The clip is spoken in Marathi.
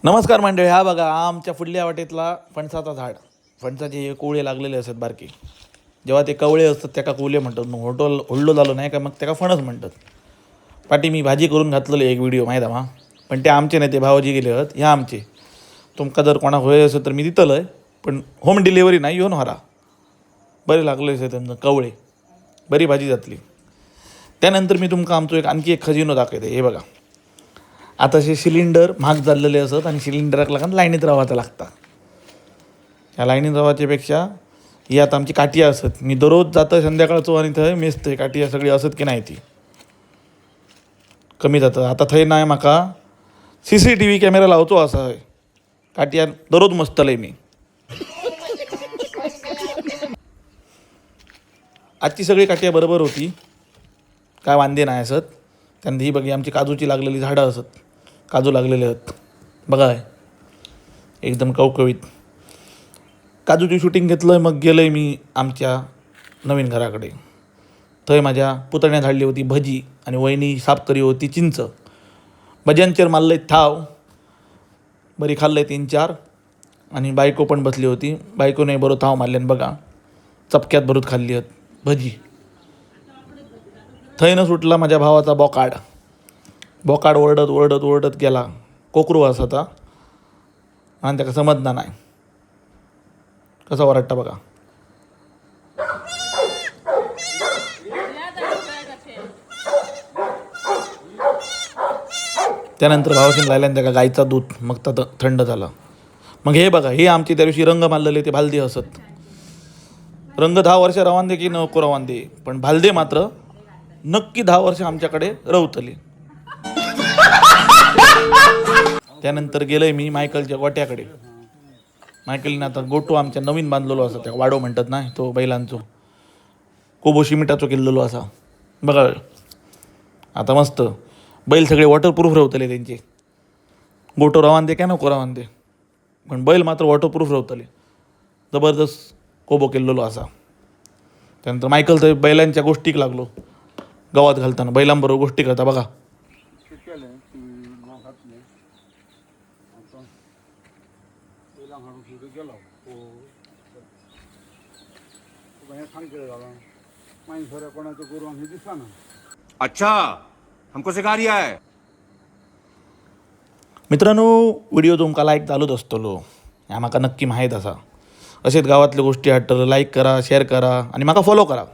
नमस्कार मंडळी. हा बघा आमच्या फुडल्या वाटेतला फणसाचा झाड. फणसाचे कोवळे लागलेले असतात बारके. जेव्हा ते कवळे असतात त्याका कोवळे म्हणतात. मग होल्डो झालो नाही का मग त्याका फणस म्हणतात. पाठी मी भाजी करून घातलेली एक व्हिडिओ माहीत आहे. पण ते आमचे नाही, ते भावजी गेले आहेत. ह्या आमचे. तुमका जर कोणा होय असेल तर मी दितलं आहे, पण होम डिलिव्हरी नाही येऊन व्हारा. बरे लागले असे त्यांना कवळे, बरी भाजी जातली. त्यानंतर मी तुमका आमचो आणखी एक खजिनो दाखवते. हे बघा, आता असे सिलेंडर महाग झालेले असत आणि सिलेंडराक लागून लाईनीत राहायचं लागतं. ह्या लाईनीत राहायच्यापेक्षा ही आता आमची काटिया असत. मी दररोज जातं संध्याकाळचो आणि थंय मेसतंय काटिया सगळी असत की नाही ती कमी जातं. आता थंय नाही, म्हाका CCTV कॅमेरा लावचो असा आहे. काटिया दररोज मस्तलय मी. आजची सगळी काटिया बरोबर होती, काय वांदे नाही असत. त्यानंतर ही बघी आमची काजूची लागलेली झाडं असत. काजू लागलेले आहेत बघा, एकदम कवकवीत. काजूची शूटिंग घेतलं आहे. मग गेलं आहे मी आमच्या नवीन घराकडे. थंय माझ्या पुतण्यात झाडली होती भजी आणि वहिनी साफ करी होती चिंच. भज्यांचेर मारलं थाव, बरी खाल्लं आहे 3-4. आणि बायको पण बसली होती. बायकोने बरोबर थाव मारल्यान बघा, चपक्यात भरूत खाल्ली आहेत भजी. थंय न सुटला माझ्या भावाचा बोकाड. बोकाड ओरडत ओरडत ओरडत गेला. कोकरू असा आणि त्याला समजणार नाही कसा ओरडता बघा. त्यानंतर भावाशीन लायल्यान त्याला गाईचा दूध, मग तर थंड झाला. मग हे बघा, हे आमची त्या दिवशी रंग मारलेले ते भालदे असत. रंग 10 वर्ष रवान दे की नको रवान दे, पण भालदे मात्र नक्की 10 वर्ष आमच्याकडे रवतले. त्यानंतर गेलोय मी मायकलच्या गोट्याकडे. मायकलने आता गोटो आमच्या नवीन बांधलेलो असा, त्या वाडो म्हणतात ना तो बैलांचो, कोबो शिमिटाचो केलेलो असा बघा. आता मस्त बैल सगळे वॉटरप्रूफ रवतले त्यांचे. गोटो रवान दे काय नको रवान दे, पण बैल मात्र वॉटरप्रूफ रवतले. जबरदस्त कोबो केलेलो असा. त्यानंतर मायकल तर बैलांच्या गोष्टीक लागलो. गावात घालताना बैलांबरोबर गोष्टी करता बघा. अच्छा, हमको सिखा रिया है. मित्रांनो, व्हिडिओ तुमका लाईक चालूच असतलो, ह्या म्हाका नक्की माहीत असा. असेच गावातल्या गोष्टी हाडटलं लाईक करा, शेअर करा आणि म्हाका फॉलो करा.